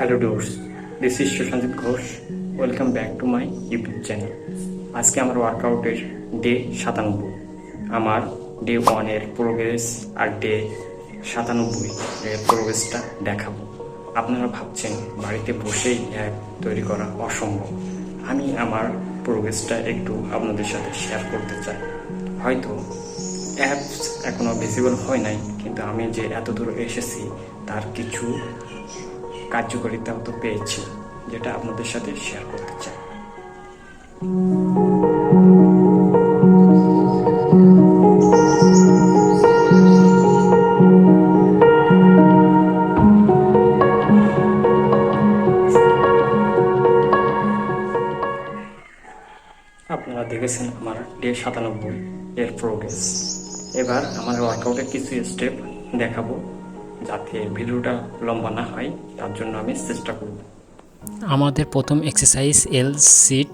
Hello doors, this is Sushanta Ghosh. Welcome back to my YouTube channel. আজকে আমার ওয়ার্কআউটের day 97। আমার ডে 1-এর প্রোগ্রেস আর ডে 97 এর প্রোগ্রেসটা দেখাবো। আপনারা ভাবছেন বাড়িতে বসেই অ্যাপ তৈরি করা অসম্ভব। আমি আমার প্রোগ্রেসটা একটু আপনাদের সাথে শেয়ার করতে চাই। হয়তো অ্যাপস এখনও ভিজিবল হয় নাই, কিন্তু আমি যে এত দূর এসেছি তার কিছু কার্যকারিতাও তো পেয়েছি, যেটা আপনাদের সাথে শেয়ার করতে চাই। আপনারা দেখেছেন আমার ডে 97 এর প্রোগ্রেস। এবার আমার ওয়ার্কআউটের কিছু স্টেপ দেখাবো, যাতে ভিডিওটা লম্বা না হয়, তার জন্য আমি চেষ্টা করব। আমাদের প্রথম এক্সারসাইজ এল সিট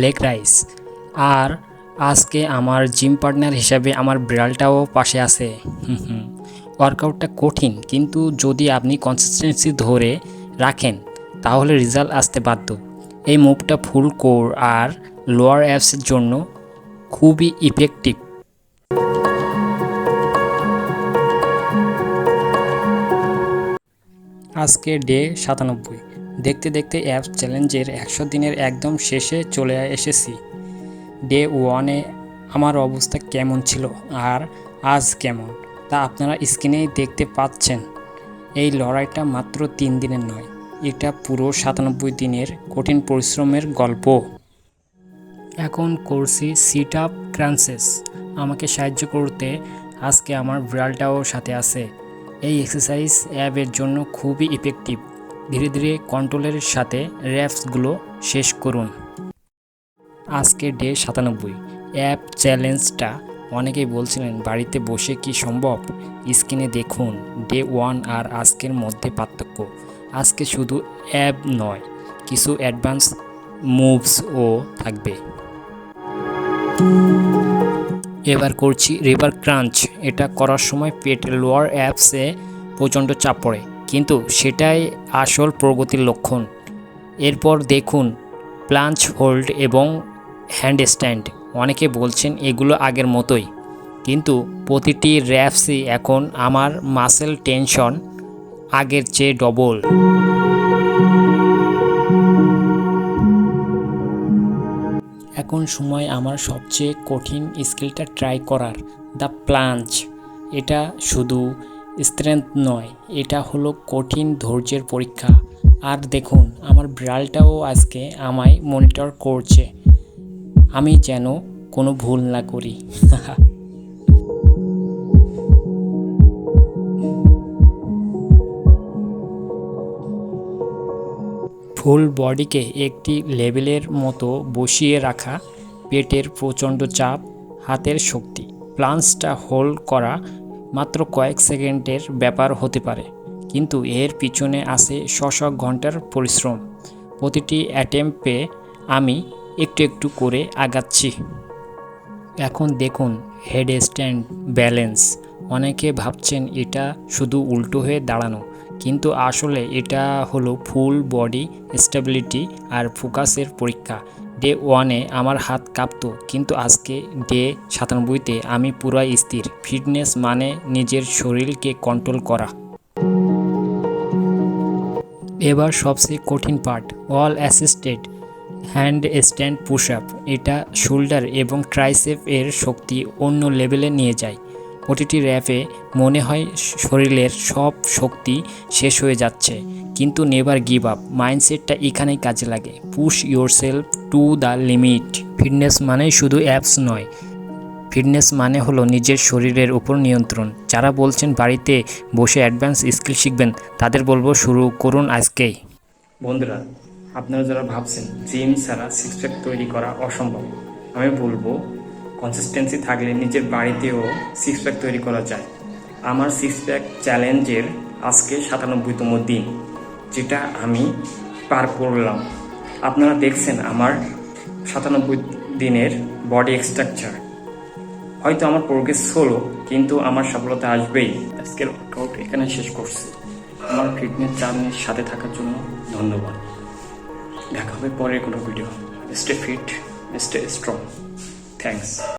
লেগ রাইস। আর আজকে আমার জিম পার্টনার হিসাবে আমার বিড়ালটাও পাশে আছে। ওয়ার্কআউটটা কঠিন, কিন্তু যদি আপনি কনসিস্টেন্সি ধরে রাখেন তাহলে রেজাল্ট আসতে বাধ্য। এই মুভটা ফুল কোর আর লোয়ার অ্যাপসের জন্য খুবই ইফেক্টিভ। আজকে ডে 97। দেখতে দেখতে অ্যাপস চ্যালেঞ্জের 100 দিনের একদম শেষে চলে এসেছি। ডে 1-এ আমার অবস্থা কেমন ছিল আর আজ কেমন তা আপনারা স্ক্রিনেই দেখতে পাচ্ছেন। এই লড়াইটা মাত্র 3 দিনের নয়, এটা পুরো 97 দিনের কঠিন পরিশ্রমের গল্প। এখন করছি সিট আপ ক্রাঞ্চেস। আমাকে সাহায্য করতে আজকে আমার বিড়ালটাও সাথে আছে। এই এক্সারসাইজ অ্যাপের জন্য খুবই ইফেক্টিভ। ধীরে ধীরে কন্ট্রোলের সাথে র্যাপসগুলো শেষ করুন। আজকে ডে 97 অ্যাপ চ্যালেঞ্জটা। অনেকেই বলছিলেন বাড়িতে বসে কি সম্ভব। স্ক্রিনে দেখুন ডে 1 আর আজকের মধ্যে পার্থক্য। আজকে শুধু অ্যাপ নয়, কিছু অ্যাডভান্স মুভসও থাকবে। এবার করছি রিভার ক্রাঞ্চ। এটা করার সময় পেটের লোয়ার অ্যাপসে প্রচণ্ড চাপ পড়ে, কিন্তু সেটাই আসল প্রগতির লক্ষণ। এরপর দেখুন প্লাঞ্চ হোল্ড এবং হ্যান্ড স্ট্যান্ড। অনেকে বলছেন এগুলো আগের মতোই, কিন্তু প্রতিটি র্যাপসই এখন আমার মাসেল টেনশন আগের চেয়ে ডবল। এখন সময় আমার সবচেয়ে কঠিন স্কিলটা ট্রাই করার, দ্য প্লাঞ্চ। এটা শুধু স্ট্রেংথ নয়, এটা হলো কঠিন ধৈর্যের পরীক্ষা। আর দেখুন আমার বিড়ালটাও আজকে আমায় মনিটর করছে, আমি যেন কোনো ভুল না করি। ফুল বডিকে একটি লেভেলের মতো বসিয়ে রাখা, পেটের প্রচণ্ড চাপ, হাতের শক্তি। প্লাঞ্চটা হোল্ড করা মাত্র কয়েক সেকেন্ডের ব্যাপার হতে পারে, কিন্তু এর পিছনে আছে শত ঘন্টার পরিশ্রম। প্রতিটি অ্যাটেম্পে আমি একটু একটু করে আগাচ্ছি। এখন দেখুন হেড স্ট্যান্ড ব্যালেন্স। অনেকে ভাবছেন এটা শুধু উল্টো হয়ে দাঁড়ানো, কিন্তু আসলে এটা হলো ফুল বডি স্টেবিলিটি আর ফোকাসের পরীক্ষা। ডে 1-এ আমার হাত কাঁপতো, কিন্তু আজকে ডে 97-তে আমি পুরাই স্থির। ফিটনেস মানে নিজের শরীরকে কন্ট্রোল করা। এবার সবচেয়ে কঠিন part, all assisted hand stand push up. এটা শোল্ডার এবং ট্রাইসেপ এর শক্তি অন্য লেভেলে নিয়ে যায়। প্রতিটি র্যাপে মনে হয় শরীরের সব শক্তি শেষ হয়ে যাচ্ছে, কিন্তু নেভার গিভ আপ মাইন্ডসেটটা এখানেই কাজে লাগে। Push yourself to the limit. Fitness মানে শুধু অ্যাপস নয়, ফিটনেস মানে হলো নিজের শরীরের উপর নিয়ন্ত্রণ। যারা বলছেন বাড়িতে বসে অ্যাডভান্স স্কিল শিখবেন, তাদের বলবো শুরু করুন আজকেই। বন্ধুরা, আপনারা যারা ভাবছেন জিম ছাড়া সিক্স প্যাক তৈরি করা অসম্ভব, আমি বলবো কনসিস্টেন্সি থাকলে নিজের বাড়িতেও সিক্স প্যাক তৈরি করা যায়। আমার সিক্স প্যাক চ্যালেঞ্জের আজকে 97তম দিন, যেটা আমি পার করলাম। আপনারা দেখছেন আমার 97 দিনের বডি স্ট্রাকচার। হয়তো আমার প্রোগ্রেস হলো, কিন্তু আমার সফলতা আসবেই। আজকের ওয়ার্কআউট এখানে শেষ করছি। আমার ফিটনেস জার্নির সাথে থাকার জন্য ধন্যবাদ। দেখা হবে পরের কোনো video. Stay fit, stay strong. Thanks.